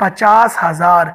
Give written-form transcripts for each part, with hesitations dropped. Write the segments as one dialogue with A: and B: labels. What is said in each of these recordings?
A: 50,000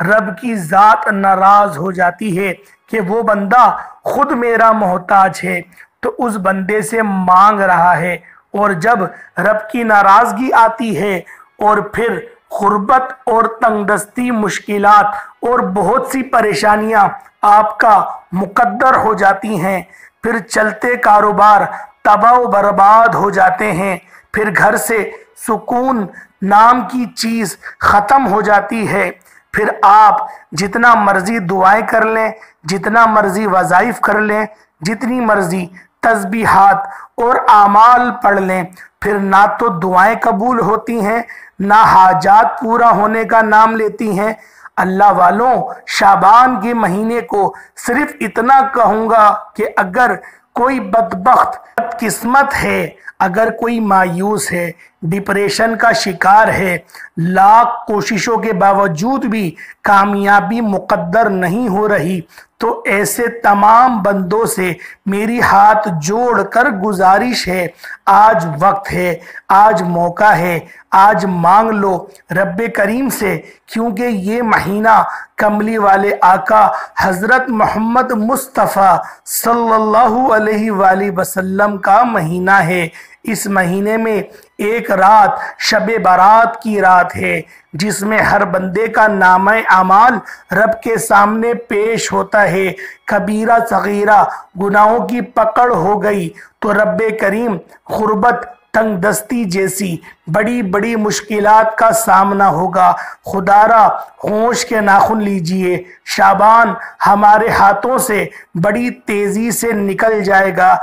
A: رب کی ذات ناراض ہو جاتی ہے کہ وہ بندہ خود میرا محتاج ہے تو اس بندے سے مانگ رہا ہے، اور جب رب کی ناراضگی آتی ہے اور پھر غربت اور تنگ دستی، مشکلات اور بہت سی پریشانیاں آپ کا مقدر ہو جاتی ہیں، پھر چلتے کاروبار تباہ و برباد ہو جاتے ہیں، پھر گھر سے سکون نام کی چیز ختم ہو جاتی ہے، پھر آپ جتنا مرضی دعائیں کر لیں، جتنا مرضی وظائف کر لیں، جتنی مرضی تسبیحات اور اعمال پڑھ لیں، پھر نہ تو دعائیں قبول ہوتی ہیں، نہ حاجات پورا ہونے کا نام لیتی ہیں۔ اللہ والوں، شعبان کے مہینے کو صرف اتنا کہوں گا کہ اگر کوئی بدبخت بدقسمت ہے، اگر کوئی مایوس ہے، ڈپریشن کا شکار ہے، لاکھ کوششوں کے باوجود بھی کامیابی مقدر نہیں ہو رہی، تو ایسے تمام بندوں سے میری ہاتھ جوڑ کر گزارش ہے، آج وقت ہے، آج موقع ہے، آج مانگ لو رب کریم سے، کیونکہ یہ مہینہ کملی والے آقا حضرت محمد مصطفیٰ صلی اللہ علیہ وآلہ وسلم کا مہینہ ہے۔ اس مہینے میں ایک رات شب برات کی رات ہے، جس میں ہر بندے کا نامہ اعمال رب کے سامنے پیش ہوتا ہے۔ کبیرہ صغیرہ گناہوں کی پکڑ ہو گئی تو رب کریم غربت، تنگ دستی جیسی بڑی بڑی مشکلات کا سامنا ہوگا۔ خدا را ہوش کے ناخن لیجئے، شعبان ہمارے ہاتھوں سے بڑی تیزی سے نکل جائے گا۔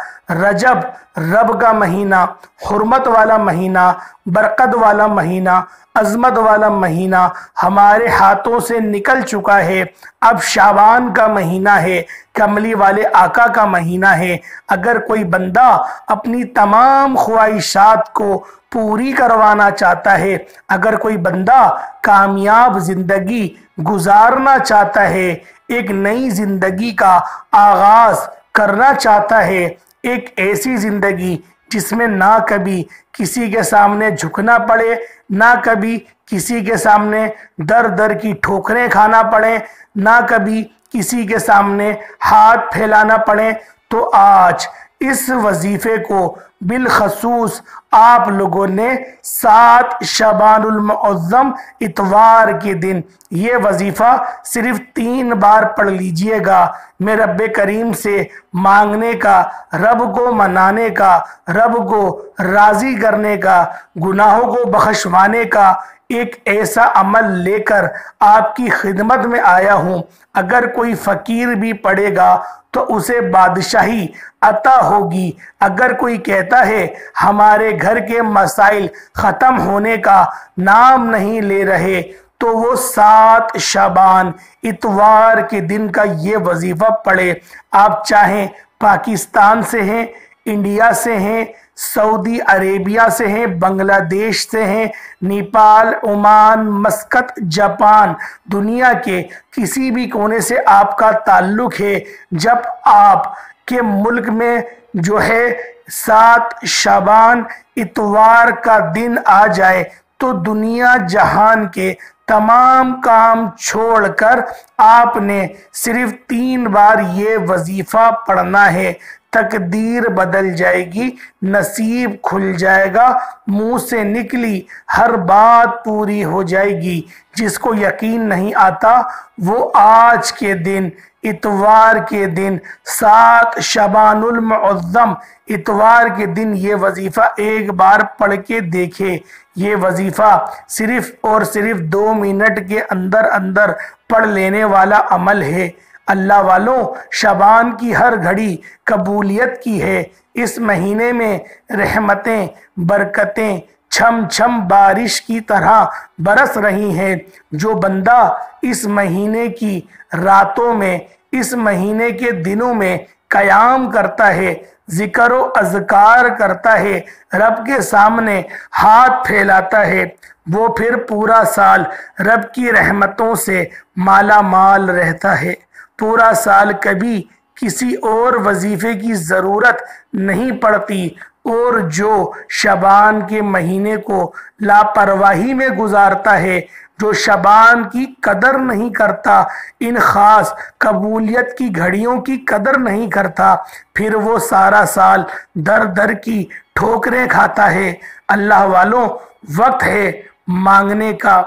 A: رجب رب کا مہینہ، حرمت والا مہینہ، برکت والا مہینہ، عظمت والا مہینہ ہمارے ہاتھوں سے نکل چکا ہے۔ اب شعبان کا مہینہ ہے، کملی والے آقا کا مہینہ ہے۔ اگر کوئی بندہ اپنی تمام خواہشات کو پوری کروانا چاہتا ہے، اگر کوئی بندہ کامیاب زندگی گزارنا چاہتا ہے، ایک نئی زندگی کا آغاز کرنا چاہتا ہے، ایک ایسی زندگی جس میں نہ کبھی کسی کے سامنے جھکنا پڑے، نہ کبھی کسی کے سامنے در در کی ٹھوکریں کھانا پڑے، نہ کبھی کسی کے سامنے ہاتھ پھیلانا پڑے، تو آج اس وظیفے کو بالخصوص آپ لوگوں نے 7 شعبان المعظم اتوار کے دن یہ وظیفہ صرف 3 بار پڑھ لیجئے گا۔ میں رب کریم سے مانگنے کا، رب کو منانے کا، رب کو راضی کرنے کا، گناہوں کو بخشوانے کا ایک ایسا عمل لے کر آپ کی خدمت میں آیا ہوں۔ اگر کوئی فقیر بھی پڑھے گا تو اسے بادشاہی عطا ہوگی۔ اگر کوئی کہتا ہے ہمارے گھر کے مسائل ختم ہونے کا نام نہیں لے رہے، تو وہ 7 شعبان اتوار کے دن کا یہ وظیفہ پڑھے۔ آپ چاہیں پاکستان سے ہیں، انڈیا سے ہیں، سعودی عربیہ سے ہیں، بنگلہ دیش سے ہیں، نیپال، عمان، مسقط، جاپان، دنیا کے کسی بھی کونے سے آپ کا تعلق ہے، جب آپ کے ملک میں جو ہے 7 شعبان اتوار کا دن آ جائے تو دنیا جہان کے تمام کام چھوڑ کر آپ نے صرف 3 بار یہ وظیفہ پڑھنا ہے۔ تقدیر بدل جائے گی، نصیب کھل جائے گا، منہ سے نکلی ہر بات پوری ہو جائے گی۔ جس کو یقین نہیں آتا وہ آج کے دن، اتوار کے دن، 7 شعبان المعظم اتوار کے دن یہ وظیفہ ایک بار پڑھ کے دیکھے۔ یہ وظیفہ صرف اور صرف 2 منٹ کے اندر اندر پڑھ لینے والا عمل ہے۔ اللہ والوں، شعبان کی ہر گھڑی قبولیت کی ہے۔ اس مہینے میں رحمتیں، برکتیں چھم چھم بارش کی طرح برس رہی ہیں۔ جو بندہ اس مہینے کی راتوں میں، اس مہینے کے دنوں میں قیام کرتا ہے، ذکر و اذکار کرتا ہے، رب کے سامنے ہاتھ پھیلاتا ہے، وہ پھر پورا سال رب کی رحمتوں سے مالا مال رہتا ہے۔ پورا سال کبھی کسی اور وظیفے کی ضرورت نہیں پڑتی، اور جو شعبان کے مہینے کو لاپرواہی میں گزارتا ہے جو شبان کی قدر نہیں کرتا، ان خاص قبولیت کی گھڑیوں کی قدر نہیں کرتا، پھر وہ سارا سال در در کی ٹھوکریں کھاتا ہے۔ اللہ والوں، وقت ہے مانگنے کا،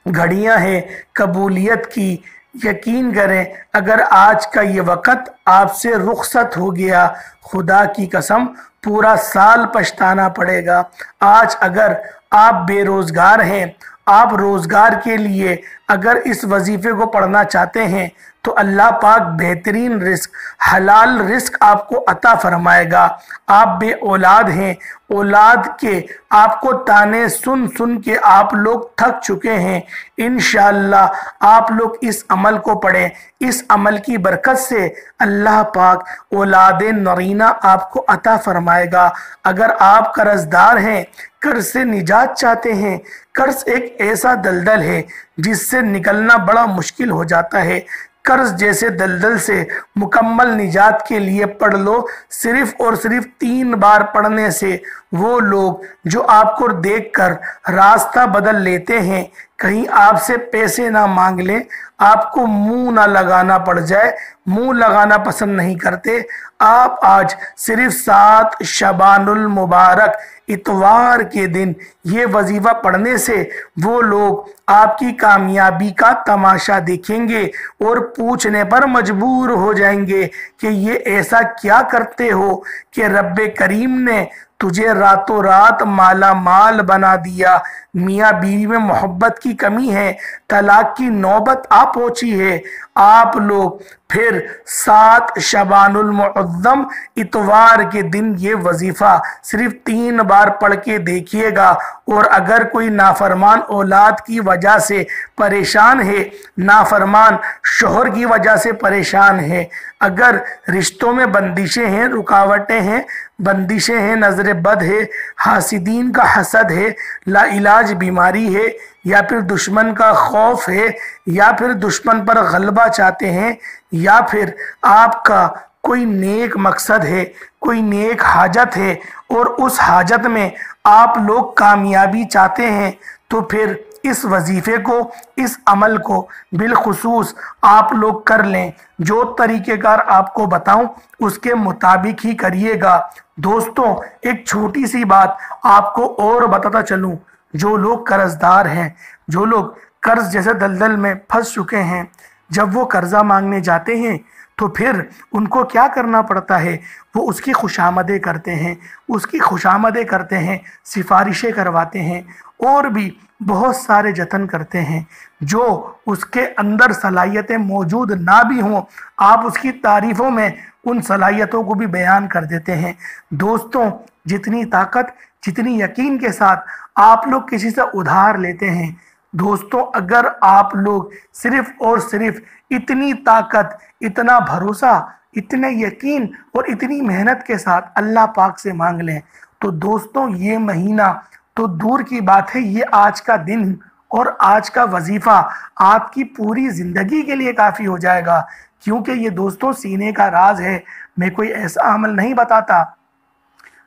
A: گھڑیاں ہیں قبولیت کی۔ یقین کریں اگر آج کا یہ وقت آپ سے رخصت ہو گیا، خدا کی قسم پورا سال پچھتانا پڑے گا۔ آج اگر آپ بے روزگار ہیں، آپ روزگار کے لیے اگر اس وظیفے کو پڑھنا چاہتے ہیں تو اللہ پاک بہترین رزق، حلال رزق آپ کو عطا فرمائے گا۔ آپ بے اولاد ہیں، اولاد کے آپ کو تانے سن سن کے آپ لوگ تھک چکے ہیں، انشاءاللہ آپ لوگ اس عمل کو پڑھیں۔ اس عمل کی برکت سے اللہ پاک اولاد نرینہ آپ کو عطا فرمائے گا۔ اگر آپ قرض دار ہیں، قرض سے نجات چاہتے ہیں، قرض ایک ایسا دلدل ہے جس سے نکلنا بڑا مشکل ہو جاتا ہے، قرض جیسے دلدل سے مکمل نجات کے لیے پڑھ لو۔ صرف اور صرف 3 بار پڑھنے سے وہ لوگ جو آپ کو دیکھ کر راستہ بدل لیتے ہیں، کہیں آپ سے پیسے نہ مانگ لیں، آپ کو منہ نہ لگانا پڑ جائے، منہ لگانا پسند نہیں کرتے، آپ آج صرف 7 شعبان المبارک اتوار کے دن یہ وظیفہ پڑھنے سے وہ لوگ آپ کی کامیابی کا تماشا دیکھیں گے اور پوچھنے پر مجبور ہو جائیں گے کہ یہ ایسا کیا کرتے ہو کہ رب کریم نے تجھے راتوں رات مالا مال بنا دیا۔ میاں بیوی میں محبت کی کمی ہے، طلاق کی نوبت آ پہنچی ہے۔ آپ لوگ پھر 7 شعبان المعظم اتوار کے دن یہ وظیفہ صرف 3 بار پڑھ کے دیکھیے گا، اور اگر کوئی نافرمان اولاد کی وجہ سے پریشان ہے، نافرمان شوہر کی وجہ سے پریشان ہے، اگر رشتوں میں بندشیں ہیں، رکاوٹیں ہیں، بندشیں ہیں، نظر بد ہے، حاسدین کا حسد ہے، لا علاج بیماری ہے، یا پھر دشمن کا خوف ہے، یا پھر دشمن پر غلبہ چاہتے ہیں، یا پھر آپ کا کوئی نیک مقصد ہے، کوئی نیک حاجت ہے اور اس حاجت میں آپ لوگ کامیابی چاہتے ہیں، تو پھر اس وظیفے کو، اس عمل کو بالخصوص آپ لوگ کر لیں۔ جو طریقہ کار آپ کو بتاؤں اس کے مطابق ہی کریے گا۔ دوستوں، ایک چھوٹی سی بات آپ کو اور بتاتا چلوں، جو لوگ قرض دار ہیں، جو لوگ قرض جیسے دلدل میں پھنس چکے ہیں، جب وہ قرضہ مانگنے جاتے ہیں تو پھر ان کو کیا کرنا پڑتا ہے؟ وہ اس کی خوشامدیں کرتے ہیں، اس کی خوشامدیں کرتے ہیں، سفارشیں کرواتے ہیں، اور بھی بہت سارے جتن کرتے ہیں۔ جو اس کے اندر صلاحیتیں موجود نہ بھی ہوں، آپ اس کی تعریفوں میں ان صلاحیتوں کو بھی بیان کر دیتے ہیں۔ دوستوں، جتنی طاقت، جتنی یقین کے ساتھ آپ لوگ کسی سے ادھار لیتے ہیں، دوستوں اگر آپ لوگ صرف اور صرف اتنی طاقت، اتنا بھروسہ، اتنے یقین اور اتنی محنت کے ساتھ اللہ پاک سے مانگ لیں تو دوستوں یہ مہینہ تو دور کی بات ہے، یہ آج کا دن اور آج کا وظیفہ آپ کی پوری زندگی کے لیے کافی ہو جائے گا۔ کیونکہ یہ دوستوں سینے کا راز ہے، میں کوئی ایسا عمل نہیں بتاتا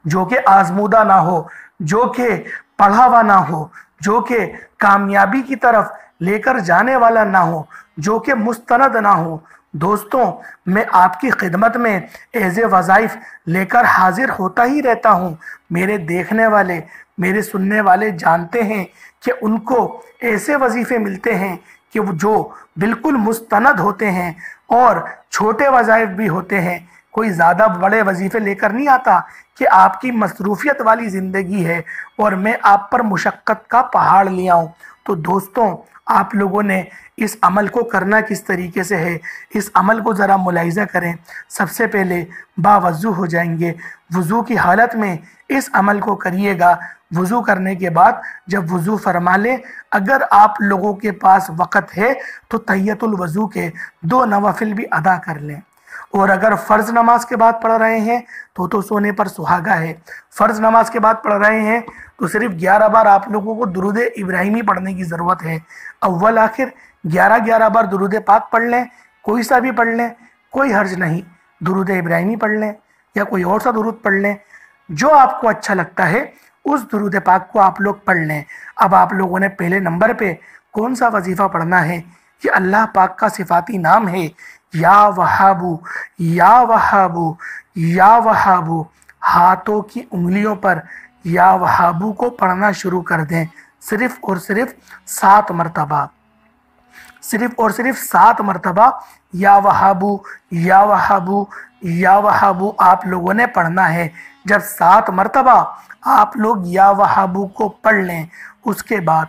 A: جو کہ آزمودہ نہ ہو، جو کہ پڑھا ہوا نہ ہو، جو کہ کامیابی کی طرف لے کر جانے والا نہ ہو، جو کہ مستند نہ ہو۔ دوستوں، میں آپ کی خدمت میں ایسے وظائف لے کر حاضر ہوتا ہی رہتا ہوں۔ میرے دیکھنے والے، میرے سننے والے جانتے ہیں کہ ان کو ایسے وظیفے ملتے ہیں کہ وہ جو بالکل مستند ہوتے ہیں، اور چھوٹے وظائف بھی ہوتے ہیں۔ کوئی زیادہ بڑے وظیفے لے کر نہیں آتا کہ آپ کی مصروفیت والی زندگی ہے اور میں آپ پر مشقت کا پہاڑ لیا ہوں۔ تو دوستوں، آپ لوگوں نے اس عمل کو کرنا کس طریقے سے ہے، اس عمل کو ذرا ملاحظہ کریں۔ سب سے پہلے باوضو ہو جائیں گے، وضو کی حالت میں اس عمل کو کریے گا۔ وضو کرنے کے بعد جب وضو فرما لیں، اگر آپ لوگوں کے پاس وقت ہے تو تحیۃ الوضو کے 2 نوافل بھی ادا کر لیں، اور اگر فرض نماز کے بعد پڑھ رہے ہیں تو سونے پر سہاگا ہے۔ فرض نماز کے بعد پڑھ رہے ہیں تو صرف 11 بار آپ لوگوں کو درود ابراہیمی پڑھنے کی ضرورت ہے۔ اول آخر 11 بار درود پاک پڑھ لیں، کوئی سا بھی پڑھ لیں، کوئی حرج نہیں۔ درود ابراہیمی پڑھ لیں یا کوئی اور سا درود پڑھ لیں، جو آپ کو اچھا لگتا ہے اس درود پاک کو آپ لوگ پڑھ لیں۔ اب آپ لوگوں نے پہلے نمبر پہ کون سا وظیفہ پڑھنا ہے؟ یہ اللہ پاک کا صفاتی نام ہے، یا وہابو، یا وہابو، یا وہابو۔ ہاتھوں کی انگلیوں پر یا وہابو کو پڑھنا شروع کر دیں، صرف اور صرف 7 مرتبہ، صرف اور صرف 7 مرتبہ یا وہابو، یا وہابو، یا وہابو آپ لوگوں نے پڑھنا ہے۔ جب 7 مرتبہ آپ لوگ یا وہابو کو پڑھ لیں، اس کے بعد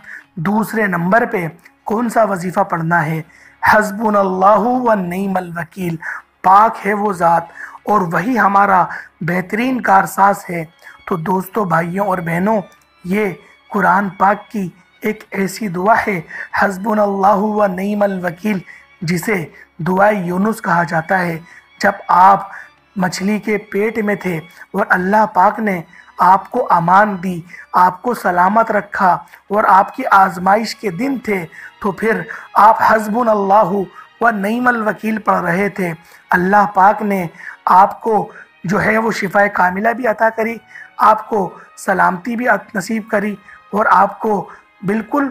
A: دوسرے نمبر پہ کون سا وظیفہ پڑھنا ہے؟ حسبنا اللہ و نعم الوکیل۔ پاک ہے وہ ذات اور وہی ہمارا بہترین کارساز ہے۔ تو دوستو، بھائیوں اور بہنوں، یہ قرآن پاک کی ایک ایسی دعا ہے، حسبنا اللہ و نعم الوکیل، جسے دعائے یونس کہا جاتا ہے۔ جب آپ مچھلی کے پیٹ میں تھے اور اللہ پاک نے آپ کو امان دی، آپ کو سلامت رکھا اور آپ کی آزمائش کے دن تھے، تو پھر آپ حسبنا اللہ و نعم الوکیل پڑھ رہے تھے۔ اللہ پاک نے آپ کو جو ہے وہ شفا کاملہ بھی عطا کری، آپ کو سلامتی بھی نصیب کری اور آپ کو بالکل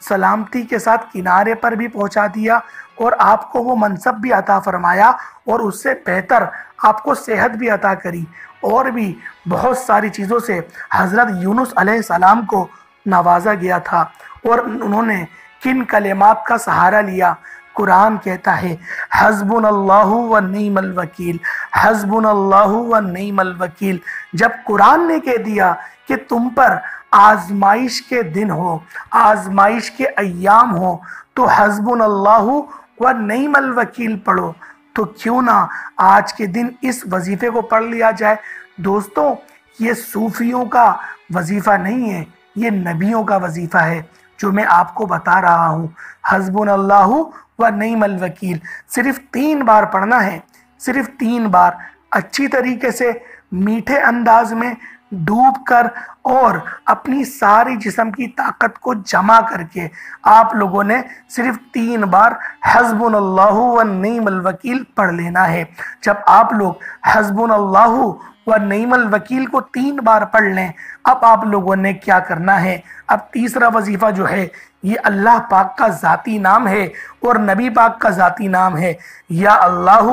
A: سلامتی کے ساتھ کنارے پر بھی پہنچا دیا اور آپ کو وہ منصب بھی عطا فرمایا اور اس سے بہتر آپ کو صحت بھی عطا کری، اور بھی بہت ساری چیزوں سے حضرت یونس علیہ السلام کو نوازا گیا تھا۔ اور انہوں نے کن کلمات کا سہارا لیا؟ قرآن کہتا ہے حسبنا اللہ و نعم الوکیل، حسبنا اللہ و نعم الوکیل۔ جب قرآن نے کہہ دیا کہ تم پر آزمائش کے دن ہو، آزمائش کے ایام ہو، تو حسبنا اللہ و نعم الوکیل پڑھو، تو کیوں نہ آج کے دن اس وظیفے کو پڑھ لیا جائے۔ دوستوں، یہ صوفیوں کا وظیفہ نہیں ہے، یہ نبیوں کا وظیفہ ہے جو میں آپ کو بتا رہا ہوں۔ حسبنا اللہ و نعم الوکیل صرف 3 بار پڑھنا ہے، صرف 3 بار، اچھی طریقے سے، میٹھے انداز میں، ڈوب کر اور اپنی ساری جسم کی طاقت کو جمع کر کے آپ لوگوں نے صرف 3 بار حسبنا اللہ و نعم الوکیل پڑھ لینا ہے۔ جب آپ لوگ حسبنا اللہ و نعم الوکیل کو 3 بار پڑھ لیں، اب آپ لوگوں نے کیا کرنا ہے؟ اب تیسرا وظیفہ جو ہے، یہ اللہ پاک کا ذاتی نام ہے اور نبی پاک کا ذاتی نام ہے، یا اللہ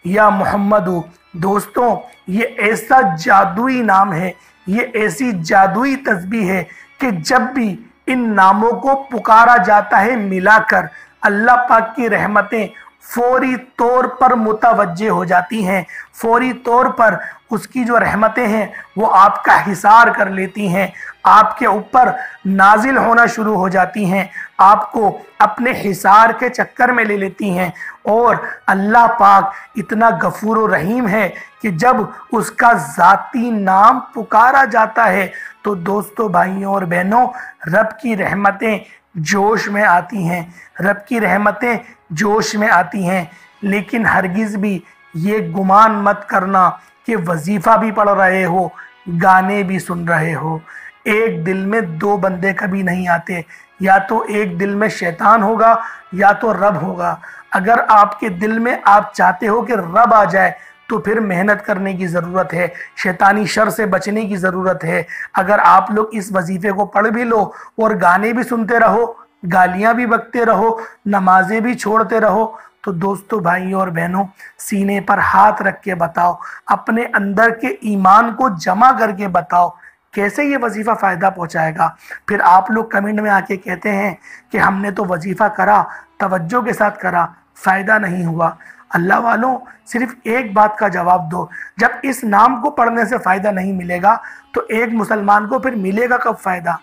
A: یا محمد۔ دوستوں، یہ ایسا جادوئی نام ہے، یہ ایسی جادوئی تسبیح ہے کہ جب بھی ان ناموں کو پکارا جاتا ہے ملا کر، اللہ پاک کی رحمتیں فوری طور پر متوجہ ہو جاتی ہیں، فوری طور پر اس کی جو رحمتیں ہیں وہ آپ کا حصار کر لیتی ہیں، آپ کے اوپر نازل ہونا شروع ہو جاتی ہیں، آپ کو اپنے حصار کے چکر میں لے لیتی ہیں۔ اور اللہ پاک اتنا غفور و رحیم ہے کہ جب اس کا ذاتی نام پکارا جاتا ہے تو دوستو، بھائیوں اور بہنوں، رب کی رحمتیں جوش میں آتی ہیں، رب کی رحمتیں جوش میں آتی ہیں۔ لیکن ہرگز بھی یہ گمان مت کرنا کہ وظیفہ بھی پڑھ رہے ہو، گانے بھی سن رہے ہو۔ ایک دل میں 2 بندے کبھی نہیں آتے، یا تو ایک دل میں شیطان ہوگا یا تو رب ہوگا۔ اگر آپ کے دل میں آپ چاہتے ہو کہ رب آ جائے تو پھر محنت کرنے کی ضرورت ہے، شیطانی شر سے بچنے کی ضرورت ہے۔ اگر آپ لوگ اس وظیفے کو پڑھ بھی لو اور گانے بھی سنتے رہو، گالیاں بھی بکتے رہو، نمازیں بھی چھوڑتے رہو، تو دوستو، بھائیوں اور بہنوں، سینے پر ہاتھ رکھ کے بتاؤ، اپنے اندر کے ایمان کو جمع کر کے بتاؤ کیسے یہ وظیفہ فائدہ پہنچائے گا۔ پھر آپ لوگ کمنٹ میں آ کے کہتے ہیں کہ ہم نے تو وظیفہ کرا، توجہ کے ساتھ کرا، فائدہ نہیں ہوا۔ اللہ والوں، صرف ایک بات کا جواب دو، جب اس نام کو پڑھنے سے فائدہ نہیں ملے گا تو ایک مسلمان کو پھر ملے گا کب فائدہ؟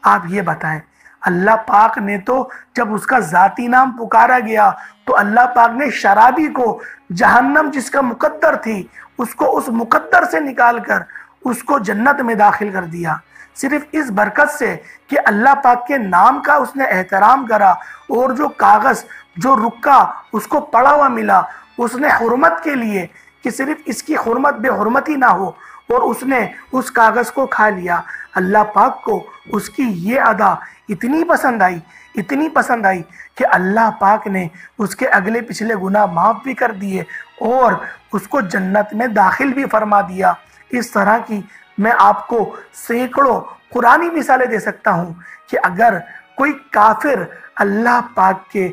A: آپ یہ بتائیں۔ اللہ پاک نے تو جب اس کا ذاتی نام پکارا گیا تو اللہ پاک نے شرابی کو جہنم جس کا مقدر تھی اس کو اس مقدر سے نکال کر اس کو جنت میں داخل کر دیا، صرف اس برکت سے کہ اللہ پاک کے نام کا اس نے احترام کرا، اور جو کاغذ جو رکا اس کو پڑا ہوا ملا، اس نے حرمت کے لیے کہ صرف اس کی حرمت بے حرمتی نہ ہو، اور اس نے اس کاغذ کو کھا لیا۔ اللہ پاک کو اس کی یہ ادا اتنی پسند آئی، اتنی پسند آئی کہ اللہ پاک نے اس کے اگلے پچھلے گناہ معاف بھی کر دیے اور اس کو جنت میں داخل بھی فرما دیا۔ اس طرح کی میں آپ کو سینکڑوں قرآنی مثالیں دے سکتا ہوں کہ اگر کوئی کافر اللہ پاک کے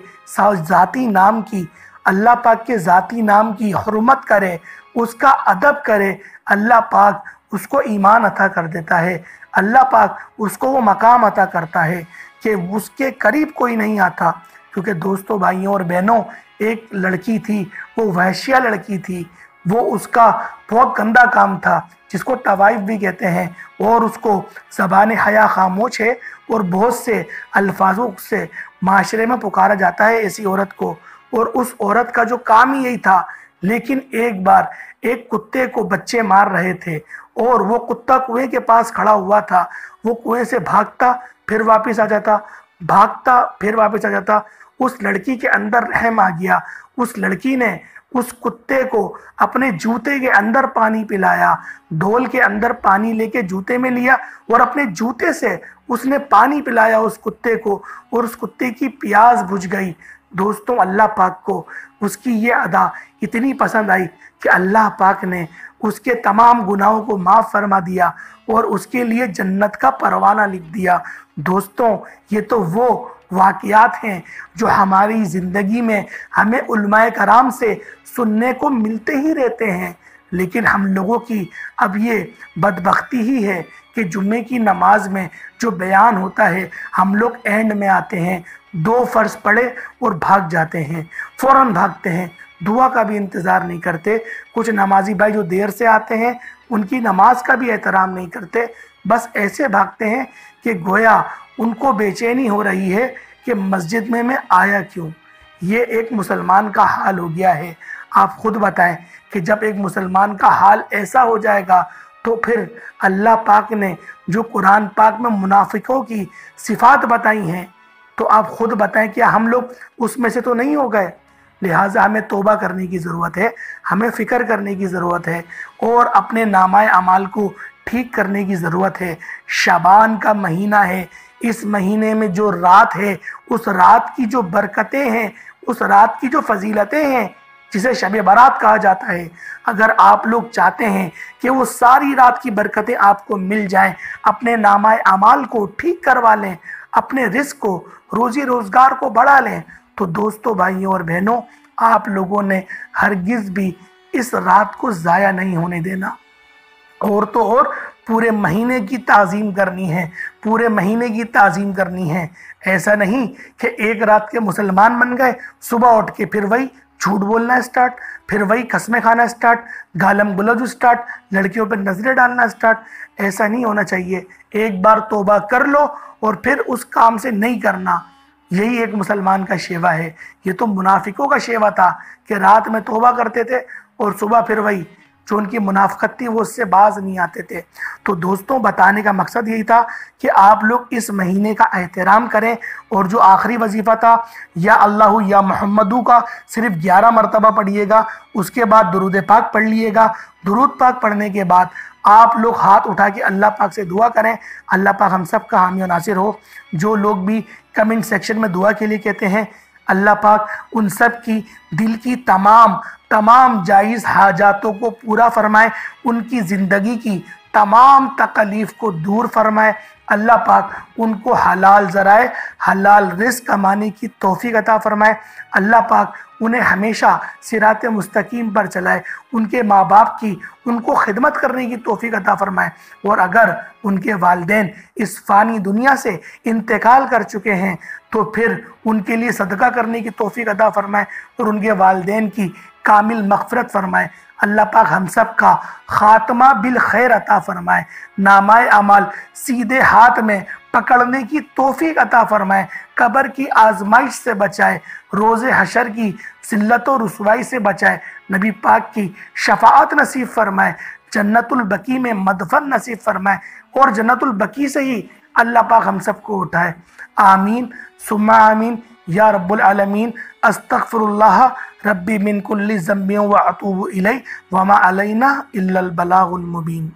A: ذاتی نام کی اللہ پاک کے ذاتی نام کی حرمت کرے، اس کا ادب کرے، اللہ پاک اس کو ایمان عطا کر دیتا ہے، اللہ پاک اس کو وہ مقام عطا کرتا ہے کہ اس کے قریب کوئی نہیں آتا۔ کیونکہ دوستوں، بھائیوں اور بہنوں، ایک لڑکی تھی، وہ وحشیہ لڑکی تھی، وہ اس کا بہت گندا کام تھا جس کو طوائف بھی کہتے ہیں، اور اس کو زبان حیا خاموش ہے اور بہت سے الفاظوں سے معاشرے میں پکارا جاتا ہے ایسی عورت کو، اور اس عورت کا جو کام ہی یہی تھا۔ لیکن ایک بار ایک کتے کو بچے مار رہے تھے اور وہ کتا کنویں کے پاس کھڑا ہوا تھا، وہ کنویں سے بھاگتا پھر واپس آ جاتا، بھاگتا پھر واپس آ جاتا۔ اس لڑکی کے اندر رحم آ گیا، اس لڑکی نے اس کتے کو اپنے جوتے کے اندر پانی پلایا، ڈھول کے اندر پانی لے کے جوتے میں لیا اور اپنے جوتے سے اس نے پانی پلایا اس کتے کو، اور اس کتے کی پیاس بجھ گئی۔ دوستوں، اللہ پاک کو اس کی یہ ادا اتنی پسند آئی کہ اللہ پاک نے اس کے تمام گناہوں کو معاف فرما دیا اور اس کے لیے جنت کا پروانہ لکھ دیا۔ دوستوں، یہ تو وہ واقعات ہیں جو ہماری زندگی میں ہمیں علماء کرام سے سننے کو ملتے ہی رہتے ہیں، لیکن ہم لوگوں کی اب یہ بدبختی ہی ہے کہ جمعے کی نماز میں جو بیان ہوتا ہے ہم لوگ اینڈ میں آتے ہیں، 2 فرض پڑھے اور بھاگ جاتے ہیں، فوراً بھاگتے ہیں، دعا کا بھی انتظار نہیں کرتے۔ کچھ نمازی بھائی جو دیر سے آتے ہیں ان کی نماز کا بھی احترام نہیں کرتے، بس ایسے بھاگتے ہیں کہ گویا ان کو بے چینی ہو رہی ہے کہ مسجد میں آیا کیوں۔ یہ ایک مسلمان کا حال ہو گیا ہے۔ آپ خود بتائیں کہ جب ایک مسلمان کا حال ایسا ہو جائے گا تو پھر اللہ پاک نے جو قرآن پاک میں منافقوں کی صفات بتائی ہیں، تو آپ خود بتائیں کہ ہم لوگ اس میں سے تو نہیں ہو گئے۔ لہٰذا ہمیں توبہ کرنے کی ضرورت ہے، ہمیں فکر کرنے کی ضرورت ہے اور اپنے نامہ اعمال کو ٹھیک کرنے کی ضرورت ہے۔ شعبان کا مہینہ ہے، اس مہینے میں جو رات ہے، اس رات کی جو برکتیں ہیں، اس رات کی جو فضیلتیں ہیں، جسے شب برات کہا جاتا ہے، اگر آپ لوگ چاہتے ہیں کہ وہ ساری رات کی برکتیں آپ کو مل جائیں، اپنے نامہ اعمال کو ٹھیک کروا لیں، اپنے رزق کو، روزی روزگار کو بڑھا لیں، تو دوستوں، بھائیوں اور بہنوں، آپ لوگوں نے ہرگز بھی اس رات کو ضائع نہیں ہونے دینا، اور تو اور پورے مہینے کی تعظیم کرنی ہے، پورے مہینے کی تعظیم کرنی ہے۔ ایسا نہیں کہ ایک رات کے مسلمان بن گئے، صبح اٹھ کے پھر وہی جھوٹ بولنا اسٹارٹ، پھر وہی قسمیں کھانا اسٹارٹ، گالم گلوج اسٹارٹ، لڑکیوں پہ نظریں ڈالنا اسٹارٹ۔ ایسا نہیں ہونا چاہیے۔ ایک بار توبہ کر لو اور پھر اس کام سے نہیں کرنا، یہی ایک مسلمان کا شیوا ہے۔ یہ تو منافقوں کا شیوا تھا کہ رات میں توبہ کرتے تھے اور صبح پھر وہی جو ان کی منافقت تھی وہ اس سے باز نہیں آتے تھے۔ تو دوستوں، بتانے کا مقصد یہی تھا کہ آپ لوگ اس مہینے کا احترام کریں، اور جو آخری وظیفہ تھا یا اللہ یا محمدو کا صرف 11 مرتبہ پڑھیے گا، اس کے بعد درود پاک پڑھ لیے گا۔ درود پاک پڑھنے کے بعد آپ لوگ ہاتھ اٹھا کے اللہ پاک سے دعا کریں، اللہ پاک ہم سب کا حامی و ناصر ہو۔ جو لوگ بھی کمنٹ سیکشن میں دعا کے لیے کہتے ہیں، اللہ پاک ان سب کی دل کی تمام جائز حاجاتوں کو پورا فرمائے، ان کی زندگی کی تمام تکلیف کو دور فرمائے۔ اللہ پاک ان کو حلال ذرائع، حلال رزق کمانے کی توفیق عطا فرمائے۔ اللہ پاک انہیں ہمیشہ صراط مستقیم پر چلائے، ان کے ماں باپ کی ان کو خدمت کرنے کی توفیق عطا فرمائے، اور اگر ان کے والدین اس فانی دنیا سے انتقال کر چکے ہیں تو پھر ان کے لیے صدقہ کرنے کی توفیق عطا فرمائے اور ان کے والدین کی کامل مغفرت فرمائے۔ اللہ پاک ہم سب کا خاتمہ بالخیر عطا فرمائے، نامہ اعمال سیدھے ہاتھ میں پکڑنے کی توفیق عطا فرمائے، قبر کی آزمائش سے بچائے، روز حشر کی ذلت و رسوائی سے بچائے، نبی پاک کی شفاعت نصیب فرمائے، جنت البقیع میں مدفن نصیب فرمائے، اور جنت البقیع سے ہی اللہ پاک ہم سب کو اٹھائے۔ آمین ثم آمین یا رب العالمین۔ استغفر اللہ ربی من کل ذنب و اتوب الیہ وما علینا الا البلاغ المبین۔